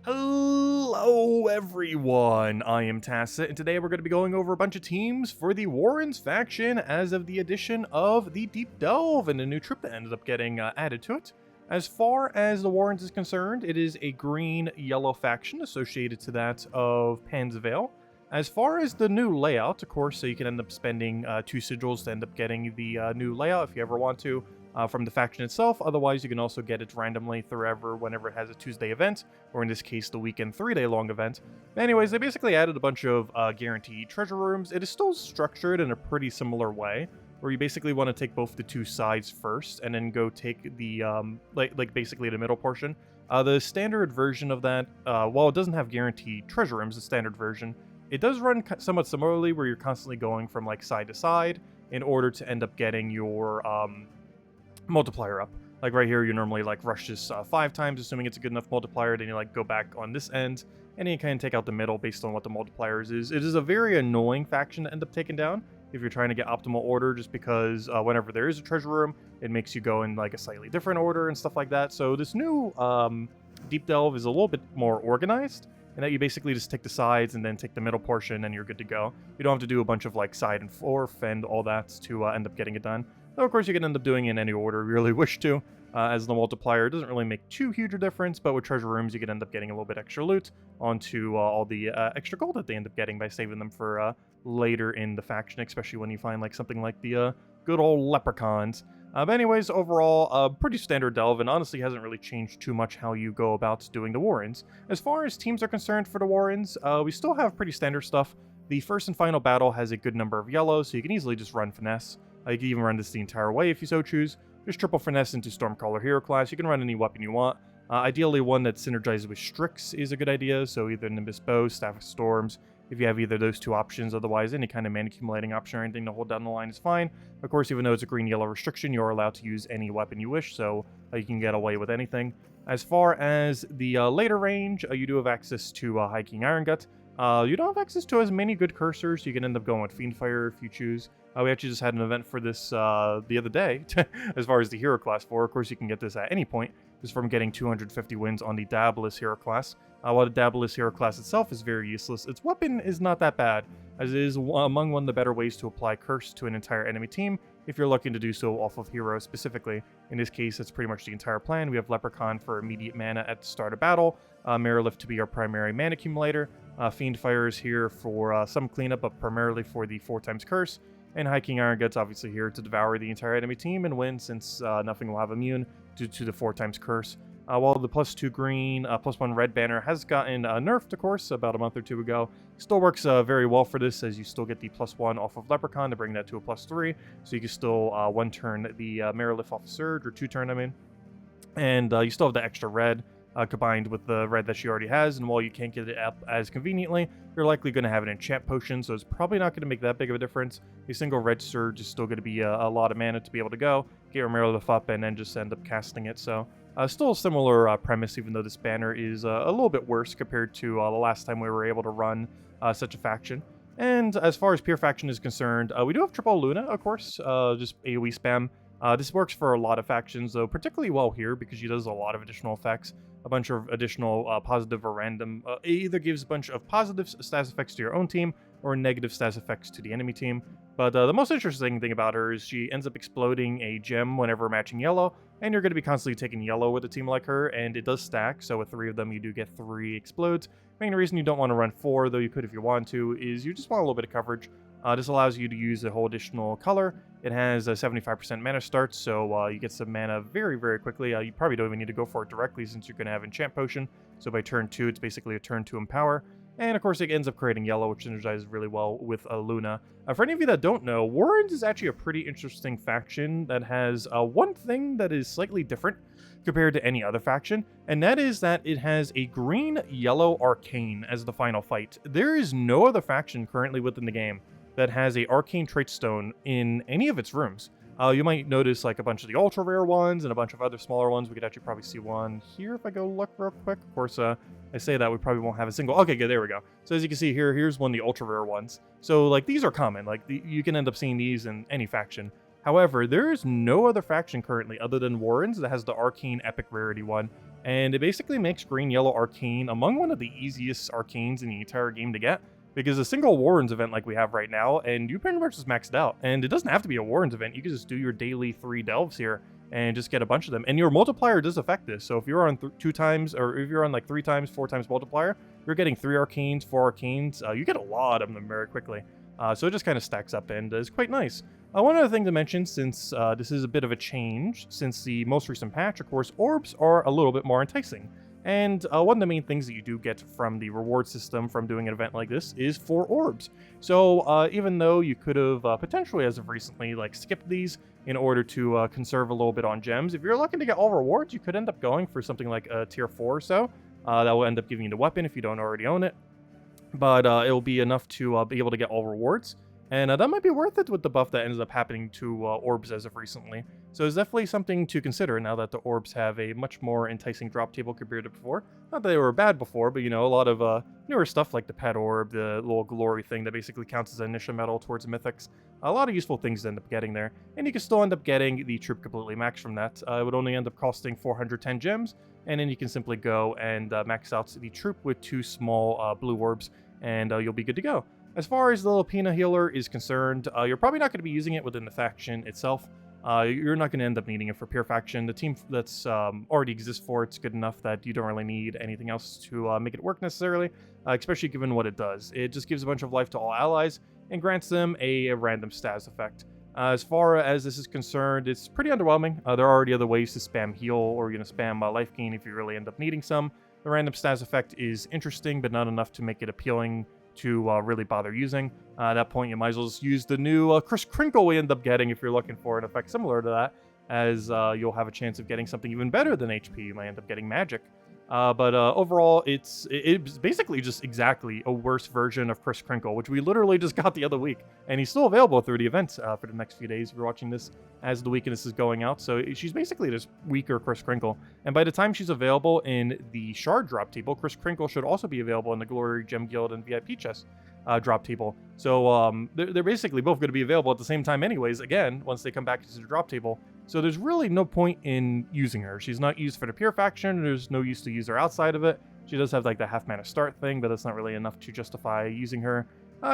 Hello everyone, I am Tacit, and today we're going to be going over a bunch of teams for the Warrens faction as of the addition of the Deep Delve and a new trip that ended up getting added to it. As far as the Warrens is concerned, it is a green-yellow faction associated to that of Pan's Vale. As far as the new layout, of course, so you can end up spending 2 sigils to end up getting the new layout if you ever want to. From the faction itself. Otherwise, you can also get it randomly whenever it has a Tuesday event, or in this case, the weekend 3-day long event. Anyways, they basically added a bunch of guaranteed treasure rooms. It is still structured in a pretty similar way, where you basically want to take both the two sides first, and then go take the, basically the middle portion. The standard version of that, while it doesn't have guaranteed treasure rooms, the standard version, it does run somewhat similarly, where you're constantly going from, side to side in order to end up getting your, multiplier up. Like right here, you normally rush this 5 times, assuming it's a good enough multiplier. Then you go back on this end, and then you kind of take out the middle based on what the multipliers is. It is a very annoying faction to end up taking down if you're trying to get optimal order, just because whenever there is a treasure room, it makes you go in a slightly different order and stuff like that. So this new Deep Delve is a little bit more organized, and that you basically just take the sides and then take the middle portion, and you're good to go. You don't have to do a bunch of side and forth and all that to end up getting it done. Though, of course, you can end up doing it in any order you really wish to, as the multiplier doesn't really make too huge a difference, but with treasure rooms, you can end up getting a little bit extra loot onto all the extra gold that they end up getting by saving them for later in the faction, especially when you find something like the good old leprechauns. But anyways, overall, pretty standard delve, and honestly hasn't really changed too much how you go about doing the Warrens. As far as teams are concerned for the Warrens, we still have pretty standard stuff. The first and final battle has a good number of yellows, so you can easily just run Finesse. You can even run this the entire way if you so choose. Just triple Finesse into Stormcaller hero class. You can run any weapon you want. Ideally, one that synergizes with Strix is a good idea, so either Nimbus Bow, Staff of Storms, if you have either of those two options. Otherwise, any kind of mana accumulating option or anything to hold down the line is fine. Of course, even though it's a green-yellow restriction, you're allowed to use any weapon you wish, so you can get away with anything. As far as the later range, you do have access to High King Irongut. You don't have access to as many good cursors. You can end up going with Fiendfire if you choose. We actually just had an event for this the other day, as far as the hero class 4. Of course, you can get this at any point, just from getting 250 wins on the Daedalus hero class. While the Daedalus hero class itself is very useless, its weapon is not that bad, as it is among one of the better ways to apply Curse to an entire enemy team, if you're looking to do so off of heroes specifically. In this case, that's pretty much the entire plan. We have Leprechaun for immediate mana at the start of battle, Marilith to be our primary mana accumulator, Fiendfire is here for some cleanup, but primarily for the 4x Curse, and High King Iron obviously here to devour the entire enemy team and win, since nothing will have immune due to the 4x Curse. While the +2 green, +1 red banner has gotten nerfed, of course, about a month or two ago, still works very well for this, as you still get the +1 off of Leprechaun to bring that to a +3, so you can still 1-turn the Marilith off of Surge, or 2-turn, I mean. And you still have the extra red, combined with the red that she already has, and while you can't get it up as conveniently, you're likely going to have an enchant potion, so it's probably not going to make that big of a difference. A single red surge is still going to be a lot of mana to be able to go, get your Marilith up, and then just end up casting it, so still a similar premise, even though this banner is a little bit worse compared to the last time we were able to run such a faction. And as far as Pure Faction is concerned, we do have Triple Luna, of course, just AoE spam. This works for a lot of factions, though particularly well here because she does a lot of additional effects, a bunch of additional positive or random. It either gives a bunch of positive stats effects to your own team or negative stats effects to the enemy team. But the most interesting thing about her is she ends up exploding a gem whenever matching yellow, and you're going to be constantly taking yellow with a team like her, and it does stack, so with 3 of them you do get 3 explodes. Main reason you don't want to run 4, though you could if you want to, is you just want a little bit of coverage. This allows you to use a whole additional color. It has a 75% mana start, so you get some mana very, very quickly. You probably don't even need to go for it directly since you're going to have Enchant Potion. So by turn 2, it's basically a turn 2 Empower. And of course, it ends up creating yellow, which synergizes really well with Luna. For any of you that don't know, Warrens is actually a pretty interesting faction that has one thing that is slightly different compared to any other faction, and that is that it has a green-yellow arcane as the final fight. There is no other faction currently within the game that has a arcane trait stone in any of its rooms. You might notice a bunch of the ultra rare ones and a bunch of other smaller ones. We could actually probably see one here if I go look real quick. Of course, I say that we probably won't have a single. Okay, good, there we go. So as you can see here, here's one of the ultra rare ones. So these are common. You can end up seeing these in any faction. However, there is no other faction currently other than Warrens that has the arcane epic rarity one. and it basically makes green-yellow arcane among one of the easiest arcanes in the entire game to get, because a single Warrens event like we have right now, and you pretty much just maxed it out. And it doesn't have to be a Warrens event, you can just do your daily 3 delves here, and just get a bunch of them. And your multiplier does affect this, so if you're on 2 times, or if you're on like 3 times, 4 times multiplier, you're getting 3 arcanes, 4 arcanes, you get a lot of them very quickly. So it just kind of stacks up and is quite nice. One other thing to mention, since this is a bit of a change, since the most recent patch, of course, orbs are a little bit more enticing. And one of the main things that you do get from the reward system from doing an event like this is 4 orbs. So even though you could have potentially, as of recently, like skipped these in order to conserve a little bit on gems, if you're looking to get all rewards, you could end up going for something like a tier 4 or so. That will end up giving you the weapon if you don't already own it. But it'll be enough to be able to get all rewards. And that might be worth it with the buff that ended up happening to orbs as of recently. So it's definitely something to consider now that the orbs have a much more enticing drop table compared to before. Not that they were bad before, but you know, a lot of newer stuff like the pet orb, the little glory thing that basically counts as an initial medal towards mythics. A lot of useful things to end up getting there. And you can still end up getting the troop completely maxed from that. It would only end up costing 410 gems. And then you can simply go and max out the troop with 2 small blue orbs, and you'll be good to go. As far as the Lupina healer is concerned, you're probably not going to be using it within the faction itself. You're not going to end up needing it for pure faction. The team that's already exists for it's good enough that you don't really need anything else to make it work necessarily, especially given what it does. It just gives a bunch of life to all allies and grants them a random status effect. As far as this is concerned, it's pretty underwhelming. There are already other ways to spam heal or spam life gain if you really end up needing some. The random status effect is interesting, but not enough to make it appealing to really bother using. At that point, you might as well just use the new Kris Kringle we end up getting if you're looking for an effect similar to that, as you'll have a chance of getting something even better than HP. You might end up getting magic. But overall, it's basically just exactly a worse version of Kris Kringle, which we literally just got the other week. And he's still available through the event for the next few days. We're watching this as the week and this is going out. So she's basically just weaker Kris Kringle. And by the time she's available in the Shard drop table, Kris Kringle should also be available in the Glory Gem Guild and VIP chest drop table. So they're basically both going to be available at the same time anyways, again, once they come back to the drop table. So there's really no point in using her. She's not used for the pure faction. There's no use to use her outside of it. She does have like the half mana start thing, but that's not really enough to justify using her.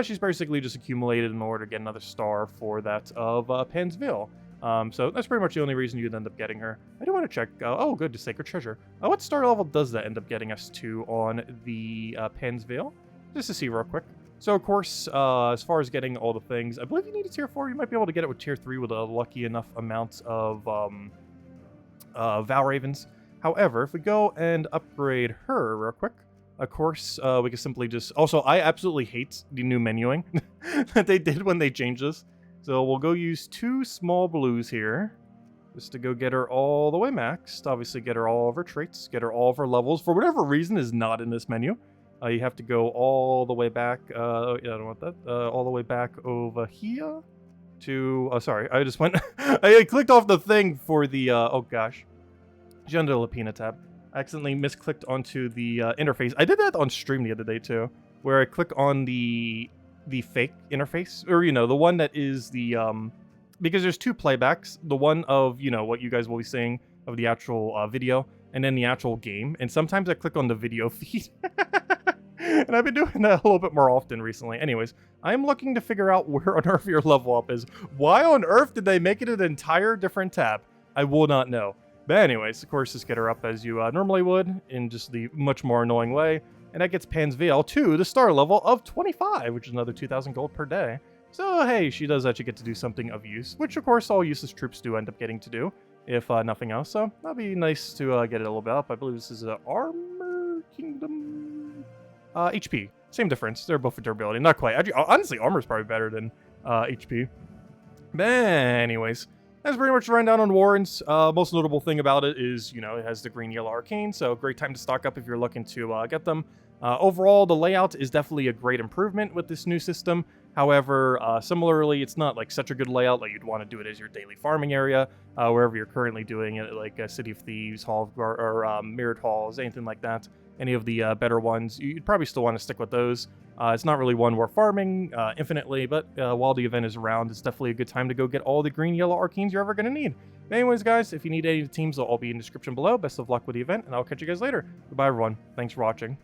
She's basically just accumulated in order to get another star for that of Pan's Veil. So that's pretty much the only reason you'd end up getting her. I do want to check. Oh, good, the Sacred Treasure. What star level does that end up getting us to on the Pan's Veil? Just to see real quick. So, of course, as far as getting all the things, I believe you need a tier 4. You might be able to get it with tier 3 with a lucky enough amount of Val Ravens. However, if we go and upgrade her real quick, of course, we can simply just... Also, I absolutely hate the new menuing that they did when they changed this. So we'll go use 2 small blues here, just to go get her all the way maxed. Obviously, get her all of her traits, get her all of her levels. For whatever reason, is not in this menu. You have to go all the way back, yeah, I don't want that, all the way back over here to, oh, sorry, I just went, I clicked off the thing for the, oh gosh, Gender Lupina tab. I accidentally misclicked onto the interface. I did that on stream the other day too, where I click on the fake interface, or, the one that is the, because there's 2 playbacks, the one of, what you guys will be seeing of the actual video, and then the actual game, and sometimes I click on the video feed. And I've been doing that a little bit more often recently. Anyways, I'm looking to figure out where on earth your level up is. Why on earth did they make it an entire different tab? I will not know. But anyways, of course, just get her up as you normally would, in just the much more annoying way. And that gets Pan's Veil to the star level of 25, which is another 2,000 gold per day. So, hey, she does actually get to do something of use, which, of course, all useless troops do end up getting to do, if nothing else. So, that'd be nice to get it a little bit up. I believe this is an Armor Kingdom... HP. Same difference. They're both for durability. Not quite. Actually, honestly, armor's probably better than HP. But anyways, that's pretty much the rundown on Warrens. Most notable thing about it is, it has the green-yellow arcane, so great time to stock up if you're looking to get them. Overall, the layout is definitely a great improvement with this new system. However, similarly, it's not like such a good layout like you'd want to do it as your daily farming area, wherever you're currently doing it, like City of Thieves, Hall of or Mirrored Halls, anything like that. any of the better ones, you'd probably still want to stick with those. It's not really one we're farming infinitely, but while the event is around, it's definitely a good time to go get all the green, yellow Arcanes you're ever going to need. But anyways, guys, if you need any of the teams, they'll all be in the description below. Best of luck with the event, and I'll catch you guys later. Goodbye, everyone. Thanks for watching.